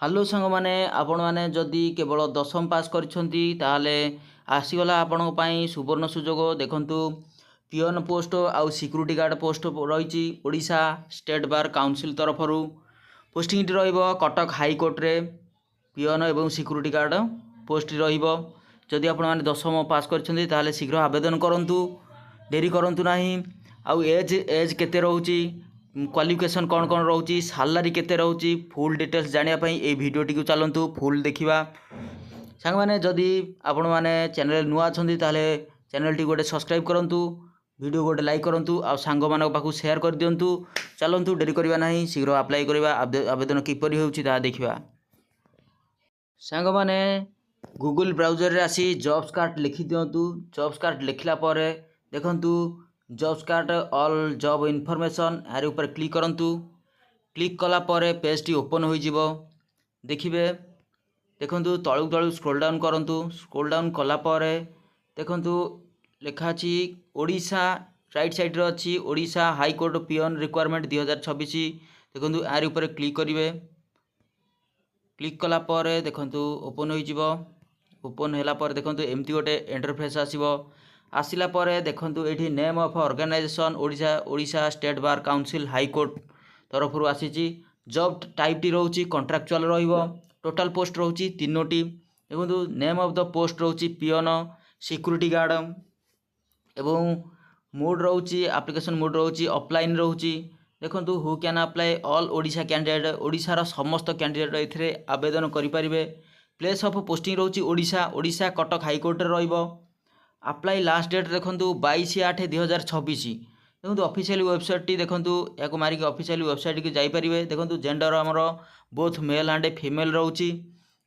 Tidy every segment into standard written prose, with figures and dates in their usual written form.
Hello ସାଙ୍ଗମାନେ, ଆପଣମାନେ ଯଦି କେବଳ ଦଶମ ପାସ୍ କରିଛନ୍ତି ତାହେଲେ ଆସିଗଲା ଆପଣଙ୍କ ପାଇଁ ସୁବର୍ଣ୍ଣ ସୁଯୋଗ। ଦେଖନ୍ତୁ, ପିଅନ ପୋଷ୍ଟ ଆଉ ସିକ୍ୟୁରିଟି ଗାର୍ଡ଼ ପୋଷ୍ଟ ରହିଛି ଓଡ଼ିଶା ଷ୍ଟେଟ୍ ବାର୍ କାଉନସିଲ୍ ତରଫରୁ। ପୋଷ୍ଟିଂଟି ରହିବ କଟକ ହାଇକୋର୍ଟରେ। ପିଅନ ଏବଂ ସିକ୍ୟୁରିଟି ଗାର୍ଡ଼ ପୋଷ୍ଟଟି ରହିବ। ଯଦି ଆପଣମାନେ ଦଶମ ପାସ୍ କରିଛନ୍ତି ତାହେଲେ ଶୀଘ୍ର ଆବେଦନ କରନ୍ତୁ, ଡେରି କରନ୍ତୁ ନାହିଁ। ଆଉ ଏଜ୍ କେତେ ରହୁଛି, क्वालिफिकेशन कौन कौन रोची, सालारी केते रोची, फुल डिटेल्स जानिया पई ए भिडियोटी को चलतु फुल देखिबा। सांग माने जदि आपण माने चैनल नुआ अछंती ताले चैनल टी गोटे सब्सक्राइब करंतु, वीडियो गोटे लाइक करंतु आ सांग मानक पाखु शेयर कर दियंतु। चलंतु डेरी करबा नाही, शीघ्र अप्लाई करबा। आवेदन किपरि होउची ता देखिबा। सांग माने गूगल ब्राउजर रे आसी जॉब्स कार्ड लिखि दियंतु। जॉब्स कार्ड लिखला परे देखंतु jobs card all job information यार ऊपर क्लिक करंतु। क्लिक कला परे पेज टी ओपन हो जिवो। देखिबे देखंतु तळु तळु स्क्रॉल डाउन करंतु। स्क्रॉल डाउन कला परे देखंतु लेखा अछि ओडिशा, राइट साइड रे अछि Odisha High Court peon requirement 2026। देखंतु यार ऊपर क्लिक करिवे। क्लिक कला परे देखंतु ओपन हो जिवो। ओपन हैला परे देखंतु एमती गोटे इंटरफेस आसीबो। आसिला परे देखंतु एठी name of organization Odisha State Bar Council High Court तरफरु आसीची। जॉब टाइप टी रहउची कॉन्ट्रैक्चुअल रहिबो। टोटल पोस्ट रहउची 3टी। देखंतु नेम ऑफ द पोस्ट रहउची पियन, सिक्यूरिटी गार्ड एवं मोड रहउची एप्लीकेशन मोड रहउची ऑफलाइन रहउची। देखंतु who can apply all Odisha candidate, Odisha रा समस्त कैंडिडेट एथिरे आवेदन करि परिबे। प्लेस ऑफ पोस्टिंग रहउची ओडिशा कटक हाई कोर्ट रे रहिबो। अप्लाई लास्ट डेट देखंतु 22/8/2026। देखंतु ऑफिशियल वेबसाइट टी देखंतु याको मारी के ऑफिशियल वेबसाइट के जाई परिबे। देखंतु जेंडर हमरो बोथ मेल एंड फीमेल रहउची।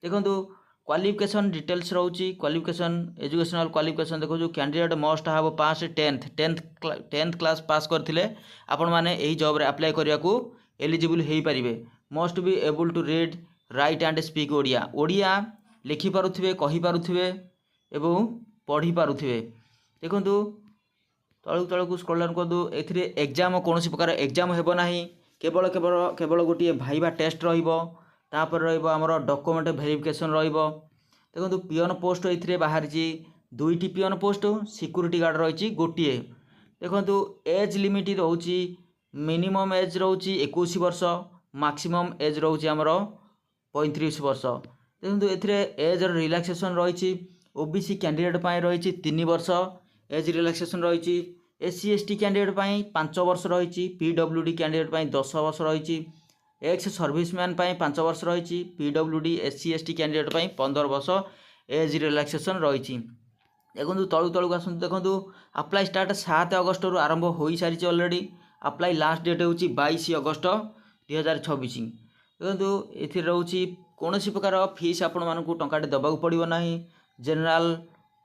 देखंतु क्वालिफिकेशन डिटेल्स रहउची। क्वालिफिकेशन एजुकेशनल क्वालिफिकेशन देखो candidate must have pass 10th class pass करथिले आपण माने एही जॉब रे अप्लाई करिया को एलिजिबल हेई परिबे। Must be able to read write and speak Odia. Odia लिखि पारुथिबे, कहि पारुथिबे एवं पढ़ी पारुथिबे। देखंतु तळु तळु को स्क्रॉल डाउन करदु। एथिरे एग्जाम कोनोसी प्रकार एग्जाम हेबो नाही। केवल केवल केवल गोटिए भाइबा टेस्ट रहिबो। तापर रहिबो हमरो डॉक्यूमेंट वेरिफिकेशन रहिबो। देखंतु पियन पोस्ट एथिरे बाहरची 2टी पियन पोस्ट, सिक्यूरिटी गार्ड रहिची गोटिए। देखंतु एज लिमिट रहउची मिनिमम एज रहउची 21 वर्ष, मैक्सिमम एज रहउची हमरो 35 वर्ष। देखंतु एथिरे एज रिलैक्सेशन रहिची। ओबीसी कैंडिडेट पाई रही 3 वर्ष एज रिलैक्सेशन रही। एससी एसटी कैंडिडेट पाई 5 वर्ष रही। पीडब्ल्यूडी कैंडिडेट पाई 10 वर्ष रही। एक्स सर्विसमैन पाई 5 वर्ष रही। पीडब्ल्यूडी एससी एसटी कैंडिडेट पाई 15 वर्ष एज रिलैक्सेशन रही। देखो तलु तलु आसतु। देखो अप्लाई स्टार्ट 7 अगस्त रु आरंभ हो सारी ऑलरेडी। अप्लाई लास्ट डेट हूँ 22 अगस्त 2026। देखो ये रोचे कौन प्रकार फीस आपण मानक टंकाटे दबाक पड़ो ना। जनरल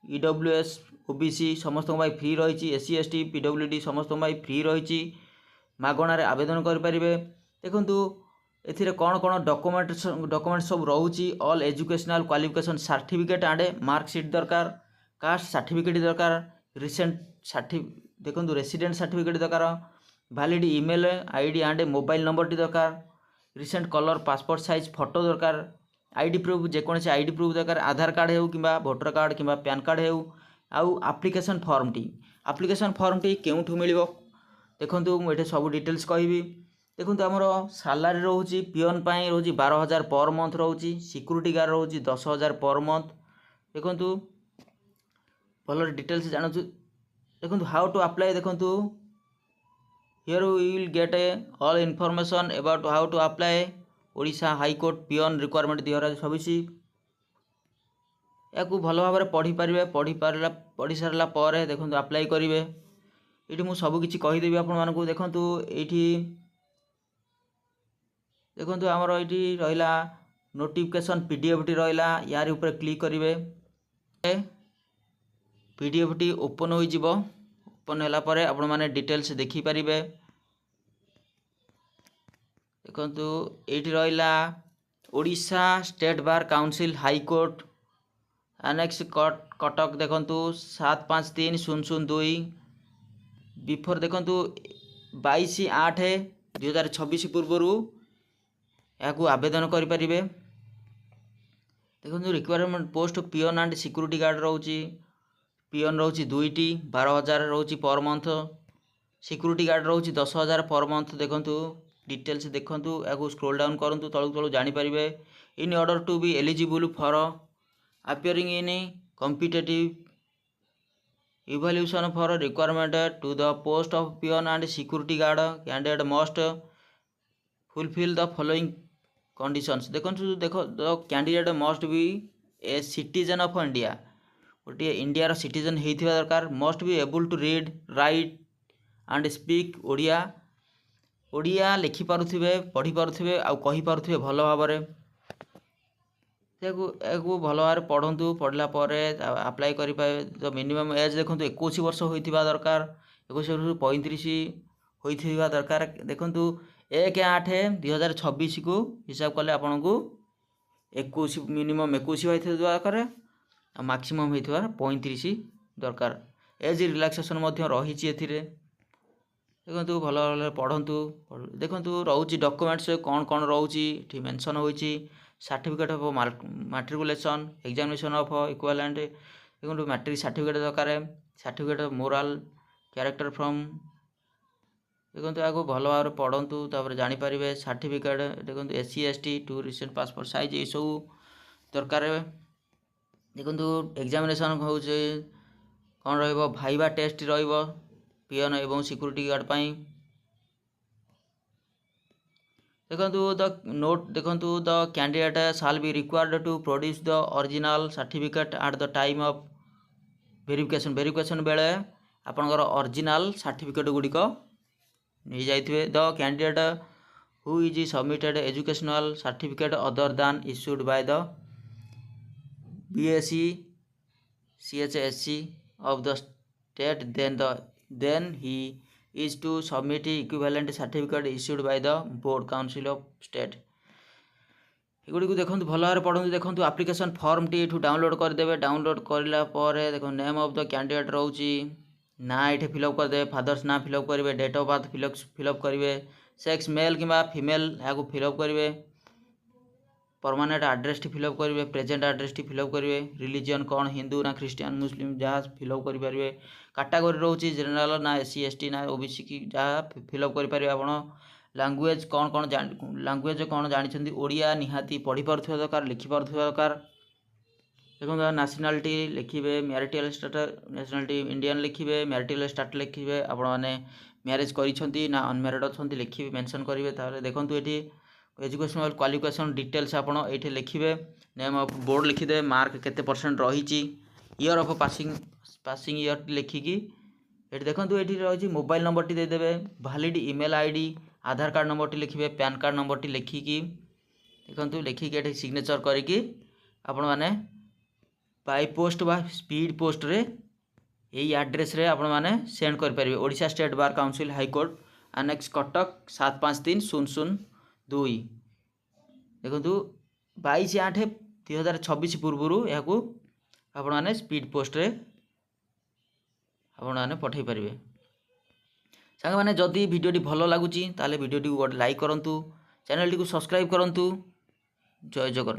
ईडब्ल्यूएस ओबीसी समस्त फ्री रही। एससी एसटी पीडब्ल्यूडी समस्त फ्री रही। मागणार आवेदन करें। देखु ए कौन कौन डॉक्यूमेंट सब रोचे। All educational qualification certificate and marksheet दरकार। कास्ट सर्टिफिकेट दरकार। रिसेंट देखो रेसिडेंट सर्टिफिकेट दरकार। Valid email ID and mobile number टी दरकार। Recent colour passport size photo दरकार। आईडी प्रूफ जेकोसी आईडी प्रूफ दरकार। आधार कार्ड हो कि भोटर कार्ड कि पैन कार्ड हो। आउ एप्लिकेशन फॉर्म टी केउठु मिलिबो। देखंतु मुझे सब डिटेल्स कहबी। देखंतु हमर सैलरी रहउची पियन पाई रहउची 12,000 पर मंथ रहउची। सिक्यूरिटी गार्ड रहउची 10,000 पर मंथ। देखंतु भल डिटेल्स जानछु। देखंतु हाउ टू अप्लाई। देखंतु here we will get all information about how to apply Odisha High Court peon requirement 2026। या भल भाव में पढ़ी पारे। पढ़ी सारा पर देखो अप्लाई करेंगे। ये मुझे सबकि कहीदेवी आपण मानक। देखु ये देखो आमर ये रहा नोटिफिकेशन पीडीएफ टी रहा। यार ऊपर क्लिक करेंगे। पीडीएफ टी ओपन हो जिवो। ओपन होला परे आपण माने डिटेल्स देखि पारिबे। देखंतु एठी रहिला Odisha State Bar Council High Court annex Cuttack. देखंतु 753002 बिफोर। देखंतु 22/8/2026 पूर्व या आवेदन करें। देखो requirement post peon and security guard रोचे पिओन रोचे 2टी 12,000 रोचे पर मंथ सिक्यूरीटी गार्ड रोचे 10,000 पर मंथ देखो डिटेल्स देखु या स्क्रोल डाउन करूँ तलू तलू जानीपर in order to be eligible for appearing in competitive evaluation for requirement to the post of peon and security guard candidate must fulfill the following conditions देखो the candidate must be a citizen of India गोटे India citizen होइथिबा दरकार must be able to read write and speak Odia Odia लिखि पारुथिबे पढ़ी पारुथिबे आ कहि पारुथिबे भल भाबरे भल भाव पढ़ु पढ़ला आप्लाय कर तो मिनिमम एज देखो 21 वर्ष होइथिबा दरकार 21 वर्ष 35 होइथिबा दरकार देखो 1/8/2026 को हिसाब कले आपन को 21 मिनिमम 21 होइथिबा दरकार मैक्सिमम होइथिबा 35 दरकार एज रिलैक्सेशन मध्य रहिछि एथिरे देखो भल भाव पढ़ु देखो रोचे डॉक्यूमेंट्स कौन कौन रोचे ये मेंशन होइछि certificate of matriculation examination of equivalent देखो मैट्रिक सर्टिफिकेट दरकार certificate of moral character from देखो आगे भल भाव पढ़ु तापर जानीपर सर्टिफिकेट देखो SC ST 2 recent passport size ये सब दरकार देखो एग्जामिनेशन हो कौन भाइबा टेस्ट पिओन एवं सिक्यूरीटी गार्ड पाई देखो द नोट देखो the candidate shall be required to produce the original certificate at the time of verification बेले आपनकर ओरिजिनल सर्टिफिकेट गुड़िक नहीं जाइथिबे the candidate who is submitted educational certificate other than issued by the BSc CHSC of the state then he is to submit equivalent certificate issued by the board council of state एगुड़ी को देखो भल भाव पढ़ु देखो application form T download करदे download करला देखो name of the candidate रोची ना ये फिलअप करदे फादर्स ना फिलअप करेंगे डेट ऑफ बर्थ फिलअप करेंगे सेक्स मेल कि फीमेल या फिलअप करेंगे परमानेंट एड्रेस टी फिलअप करेंगे प्रेजेंट एड्रेस टी फिलअप करेंगे रिलीजन कौन हिंदू ना क्रिश्चियन मुस्लिम जहाँ फिलअप करेंगे कैटेगरी रोचे जनरल ना SC ST ना OBC की जहाँ फिलअप करेंगे आप लैंग्वेज कौन कौन लैंग्वेज कौन जानते ओडिया निहाती पढ़ी पारुथिबा दरकार लिखि पारुथिबा दरकार देखो नेशनलिटी लिखिबे मैरिटल स्टेटस नेशनलिटी इंडियन लिखिबे मैरिटल स्टेटस लिखिबे आपण माने मैरिज करिसंती ना अनमैरिड अछंती लिखिबे मेंशन करिवे तारे देखंतु एठी एजुकेशनल क्वालिफिकेशन डिटेल्स आपण एठी लिखिबे नेम ऑफ बोर्ड लिखिदे मार्क केते परसेंट रहिछि ईयर ऑफ पासिंग ईयर लिखिकी एठी देखंतु एठी रहिछि मोबाइल नंबर टी दे देबे valid email ID Aadhaar card number टी लिखिबे पैन कार्ड नंबर टी लिखिकी देखंतु लिखिकी एठी सिग्नेचर करिकी आपण माने बाय पोस्ट बा स्पीड पोस्ट रे एई एड्रेस रे आपण माने सेंड कर परिबे Odisha State Bar Council High Court annex Cuttack 753002 देखो 22/8/2026 पूर्व या आपण माने स्पीड पोस्ट रे आपण माने पठै परिबे सांग माने जदि वीडियोटी भलो लागुची ताले वीडियोटी को लाइक करंतु चैनल टी को सब्सक्राइब करंतु जय जगन्नाथ।